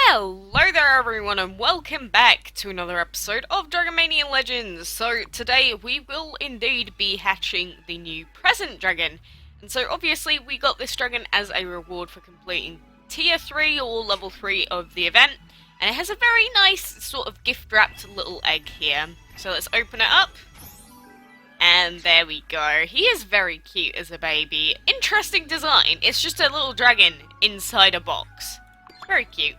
Hello there everyone and welcome back to another episode of Dragon Mania Legends. So today we will indeed be hatching the new present dragon. And so obviously we got this dragon as a reward for completing tier 3 or level 3 of the event. And it has a very nice sort of gift wrapped little egg here. So let's open it up. And there we go. He is very cute as a baby. Interesting design. It's just a little dragon inside a box. Very cute.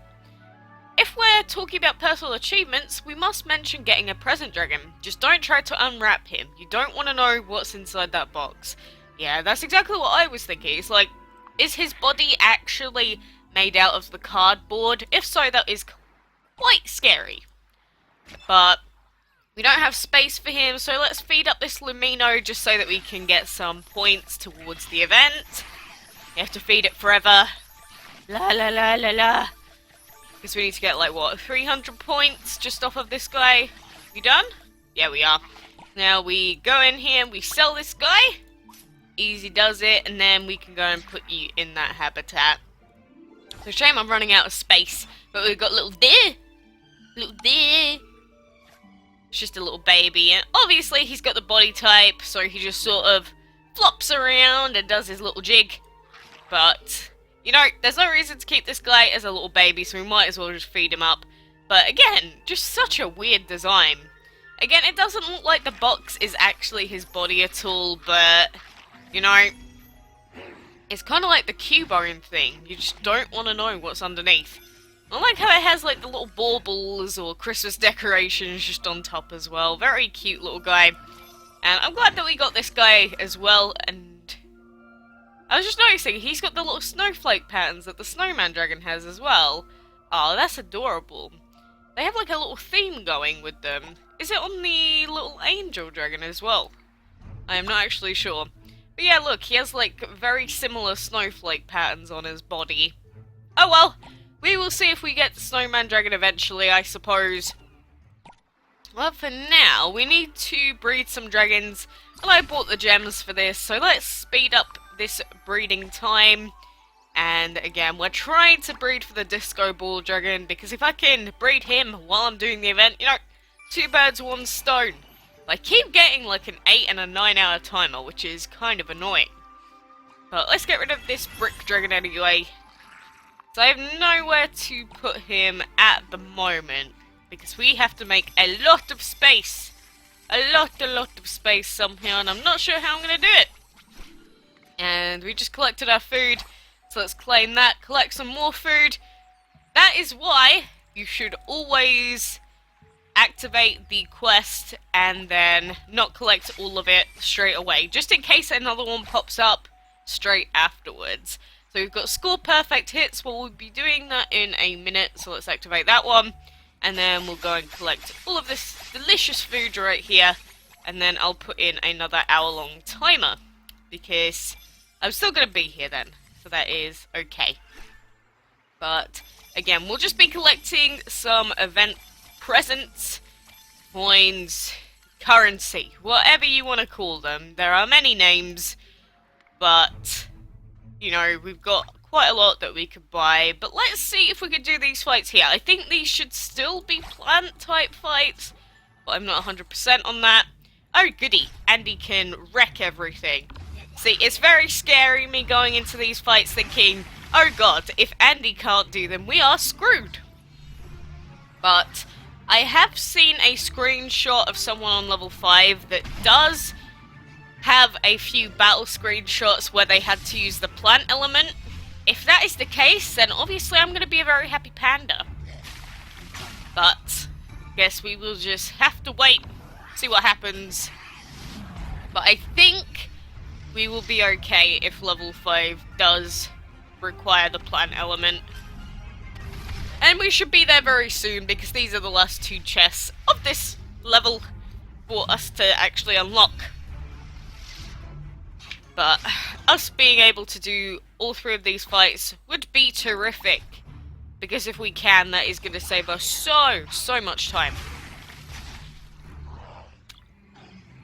If we're talking about personal achievements, we must mention getting a present dragon. Just don't try to unwrap him. You don't want to know what's inside that box. Yeah, that's exactly what I was thinking. It's like, is his body actually made out of the cardboard? If so, that is quite scary. But we don't have space for him, so let's feed up this Lumino just so that we can get some points towards the event. You have to feed it forever. La la la la la. Because we need to get, like, what, 300 points just off of this guy. We done? Yeah, we are. Now we go in here and we sell this guy. Easy does it. And then we can go and put you in that habitat. So shame I'm running out of space. But we've got little there. Little there. It's just a little baby. And obviously he's got the body type. So he just sort of flops around and does his little jig. But you know, there's no reason to keep this guy as a little baby, so we might as well just feed him up. But again, just such a weird design. Again, it doesn't look like the box is actually his body at all, but, you know, it's kind of like the Cubone thing. You just don't want to know what's underneath. I like how it has, like, the little baubles or Christmas decorations just on top as well. Very cute little guy. And I'm glad that we got this guy as well, and I was just noticing, he's got the little snowflake patterns that the snowman dragon has as well. Oh, that's adorable. They have like a little theme going with them. Is it on the little angel dragon as well? I am not actually sure. But yeah, look, he has like very similar snowflake patterns on his body. Oh well, we will see if we get the snowman dragon eventually, I suppose. Well, for now, we need to breed some dragons, and I bought the gems for this, so let's speed up this breeding time. And again, we're trying to breed for the disco ball dragon, because if I can breed him while I'm doing the event, you know, 2 birds, 1 stone. I keep getting like an 8 and a 9 hour timer, which is kind of annoying. But let's get rid of this brick dragon anyway. So I have nowhere to put him at the moment, because we have to make a lot of space. A lot of space somehow, and I'm not sure how I'm going to do it. And we just collected our food, so let's claim that, collect some more food. That is why you should always activate the quest and then not collect all of it straight away, just in case another one pops up straight afterwards. So we've got score perfect hits, well, we'll be doing that in a minute, so let's activate that one. And then we'll go and collect all of this delicious food right here, and then I'll put in another hour-long timer, because I'm still going to be here then, so that is okay. But, again, we'll just be collecting some event presents, coins, currency, whatever you want to call them. There are many names, but, you know, we've got quite a lot that we could buy. But let's see if we could do these fights here. I think these should still be plant-type fights, but I'm not 100% on that. Oh, goody. Andy can wreck everything. See, it's very scary me going into these fights thinking, oh god, if Andy can't do them, we are screwed. But I have seen a screenshot of someone on level 5 that does have a few battle screenshots where they had to use the plant element. If that is the case, then obviously I'm going to be a very happy panda. But guess we will just have to wait, see what happens. But I think we will be okay if level 5 does require the plant element. And we should be there very soon, because these are the last 2 chests of this level for us to actually unlock. But us being able to do all 3 of these fights would be terrific, because if we can, that is going to save us so much time.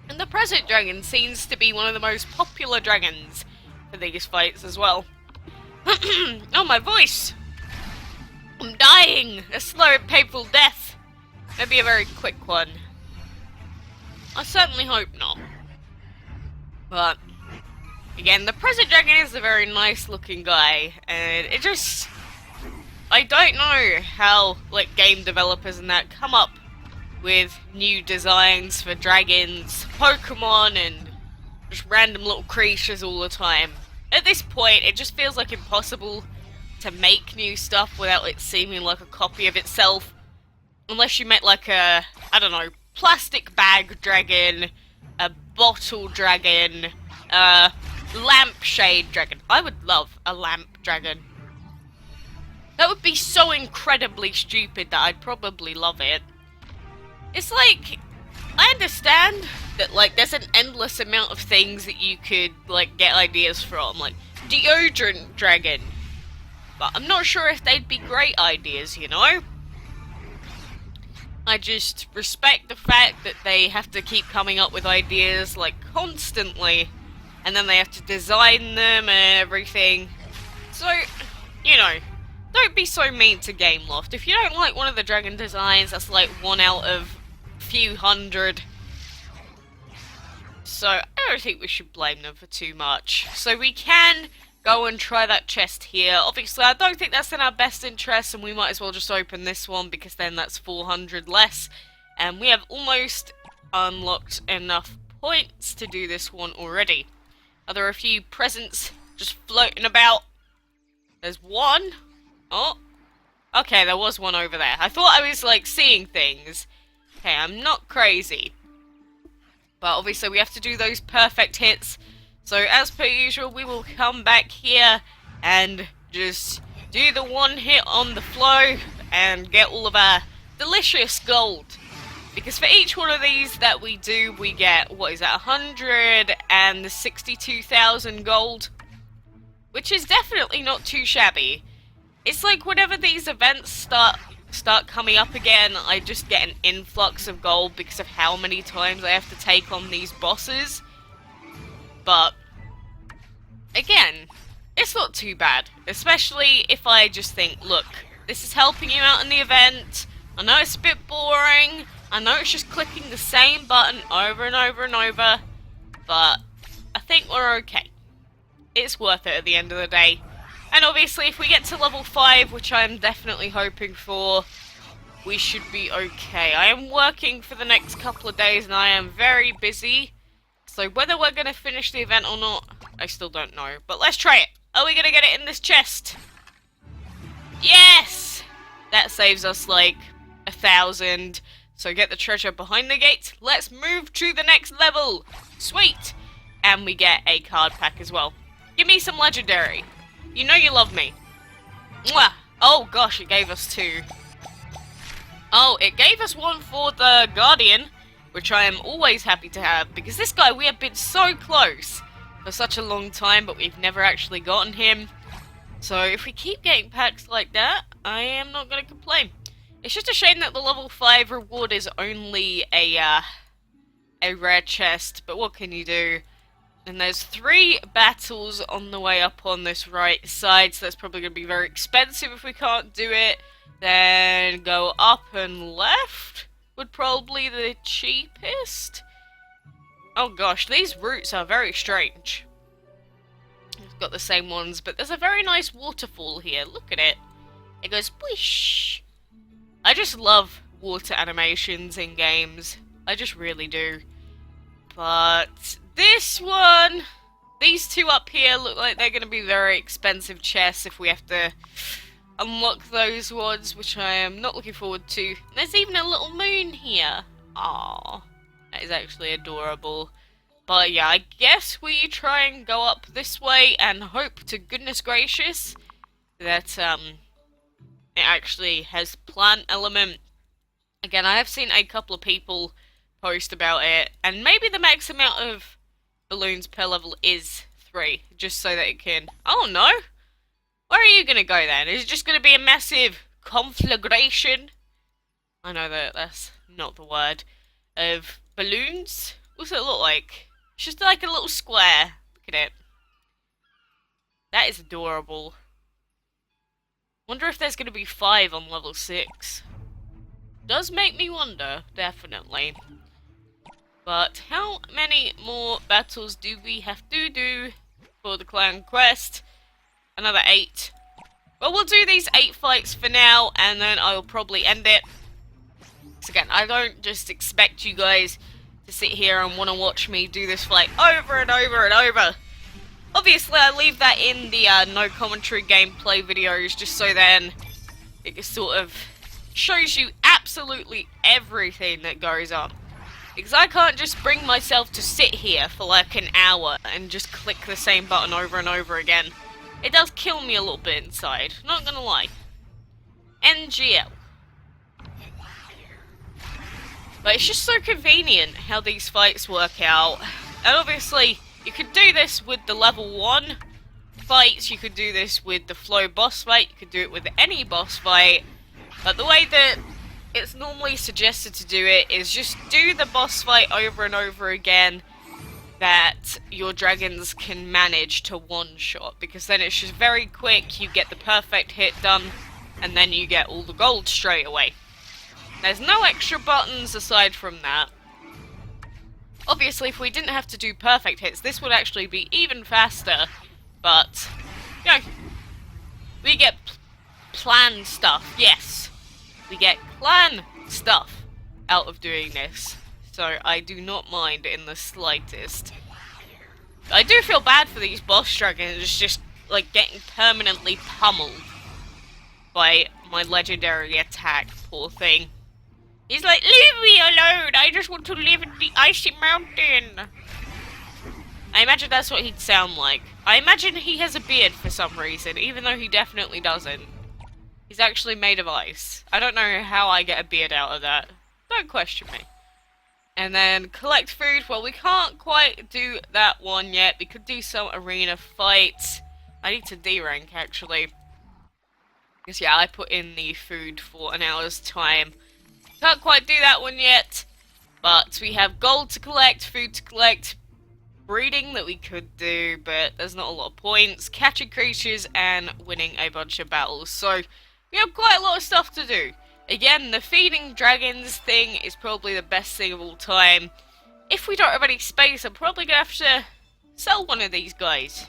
And the present dragon seems to be one of the most popular dragons for these fights as well. Oh, my voice! I'm dying! A slow and painful death! Maybe a very quick one. I certainly hope not. But, again, the present dragon is a very nice looking guy, and it just... I don't know how, like, game developers and that come up with new designs for dragons, Pokemon, and just random little creatures all the time. At this point, it just feels like impossible to make new stuff without it seeming like a copy of itself. Unless you make like a, I don't know, plastic bag dragon, a bottle dragon, a lampshade dragon. I would love a lamp dragon. That would be so incredibly stupid that I'd probably love it. It's like, I understand that like there's an endless amount of things that you could like get ideas from, like deodorant dragon. But I'm not sure if they'd be great ideas, you know? I just respect the fact that they have to keep coming up with ideas, like, constantly. And then they have to design them and everything. So, you know, don't be so mean to Gameloft. If you don't like one of the dragon designs, that's like 1 out of a few hundred. So, I don't think we should blame them for too much. So we can go and try that chest here. Obviously, I don't think that's in our best interest, and we might as well just open this one, because then that's 400 less. And we have almost unlocked enough points to do this one already. Are there a few presents just floating about? There's one. Oh. Okay, there was one over there. I thought I was, like, seeing things. Okay, I'm not crazy. But obviously we have to do those perfect hits. So as per usual, we will come back here and just do the one hit on the flow and get all of our delicious gold. Because for each one of these that we do, we get, what is that, 162,000 gold? Which is definitely not too shabby. It's like whenever these events start coming up again, I just get an influx of gold because of how many times I have to take on these bosses. But, again, it's not too bad. Especially if I just think, look, this is helping you out in the event. I know it's a bit boring. I know it's just clicking the same button over and over and over. But, I think we're okay. It's worth it at the end of the day. And obviously, if we get to level 5, which I'm definitely hoping for, we should be okay. I am working for the next couple of days, and I am very busy. So whether we're going to finish the event or not, I still don't know. But let's try it. Are we going to get it in this chest? Yes! That saves us like 1,000. So get the treasure behind the gate. Let's move to the next level. Sweet! And we get a card pack as well. Give me some legendary. You know you love me. Mwah! Oh gosh, it gave us 2. Oh, it gave us 1 for the Guardian, which I am always happy to have, because this guy, we have been so close for such a long time, but we've never actually gotten him. So if we keep getting packs like that, I am not going to complain. It's just a shame that the level 5 reward is only a rare chest, but what can you do? And there's 3 battles on the way up on this right side, so that's probably going to be very expensive if we can't do it. Then go up and left would probably be the cheapest. Oh gosh, these routes are very strange. We've got the same ones, but there's a very nice waterfall here. Look at it. It goes splish. I just love water animations in games. I just really do. But this one, these 2 up here look like they're going to be very expensive chests if we have to unlock those ones, which I am not looking forward to. There's even a little moon here. Aww, that is actually adorable. But yeah, I guess we try and go up this way and hope to goodness gracious that it actually has plant element. Again, I have seen a couple of people post about it, and maybe the max amount of balloons per level is 3, just so that it can... Oh no! Where are you gonna go then? Is it just gonna be a massive conflagration? I know that that's not the word. Of balloons? What's it look like? It's just like a little square. Look at it. That is adorable. Wonder if there's going to be 5 on level 6. Does make me wonder, definitely. But how many more battles do we have to do for the clan quest? Another 8. Well, we'll do these 8 fights for now, and then I'll probably end it. So again, I don't just expect you guys to sit here and want to watch me do this fight over and over and over. Obviously, I leave that in the no commentary gameplay videos, just so then it sort of shows you absolutely everything that goes on. Because I can't just bring myself to sit here for like an hour and just click the same button over and over again. It does kill me a little bit inside, not gonna lie. NGL. But it's just so convenient how these fights work out. And obviously, you could do this with the level 1 fights, you could do this with the flow boss fight, you could do it with any boss fight. But the way that it's normally suggested to do it is just do the boss fight over and over again that your dragons can manage to one-shot. Because then it's just very quick, you get the perfect hit done, and then you get all the gold straight away. There's no extra buttons aside from that. Obviously, if we didn't have to do perfect hits, this would actually be even faster. But, you know, we get plan stuff, yes. We get clan stuff out of doing this. So I do not mind in the slightest. I do feel bad for these boss dragons just, like, getting permanently pummeled by my legendary attack, poor thing. He's like, leave me alone, I just want to live in the icy mountain. I imagine that's what he'd sound like. I imagine he has a beard for some reason, even though he definitely doesn't. He's actually made of ice. I don't know how I get a beard out of that. Don't question me. And then collect food. Well, we can't quite do that one yet. We could do some arena fights. I need to D-rank, actually. Because, yeah, I put in the food for an hour's time. Can't quite do that one yet, but we have gold to collect, food to collect, breeding that we could do, but there's not a lot of points, catching creatures, and winning a bunch of battles. So we have quite a lot of stuff to do. Again, the feeding dragons thing is probably the best thing of all time. If we don't have any space, I'm probably going to have to sell one of these guys.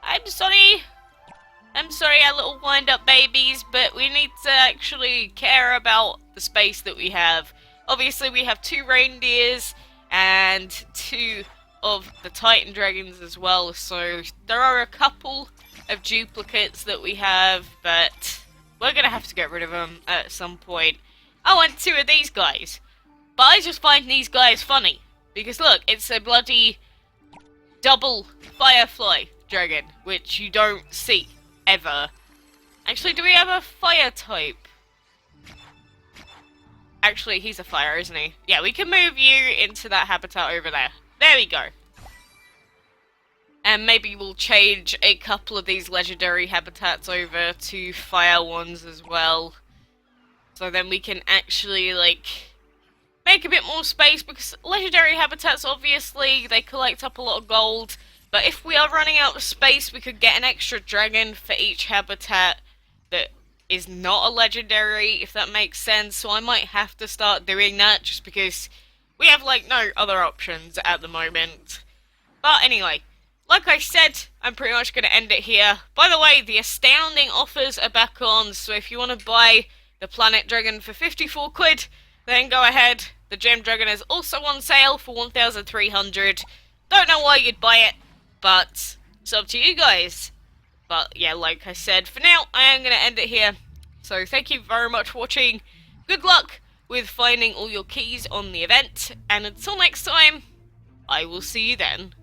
I'm sorry, our little wind-up babies, but we need to actually care about the space that we have. Obviously, we have 2 reindeers and 2 of the Titan dragons as well, so there are a couple of duplicates that we have, but we're gonna have to get rid of them at some point. I want 2 of these guys, but I just find these guys funny, because look, it's a bloody double firefly dragon, which you don't see ever. Actually, do we have a fire type? Actually, he's a fire, isn't he? Yeah, we can move you into that habitat over there. There we go. And maybe we'll change a couple of these legendary habitats over to fire ones as well. So then we can actually, like, make a bit more space, because legendary habitats, obviously, they collect up a lot of gold. But if we are running out of space, we could get an extra dragon for each habitat that is not a legendary, if that makes sense. So I might have to start doing that, just because we have, like, no other options at the moment. But anyway, like I said, I'm pretty much going to end it here. By the way, the astounding offers are back on, so if you want to buy the Planet Dragon for 54 quid, then go ahead. The Gem Dragon is also on sale for 1,300. Don't know why you'd buy it, but it's up to you guys. But yeah, like I said, for now, I am going to end it here. So thank you very much for watching. Good luck with finding all your keys on the event. And until next time, I will see you then.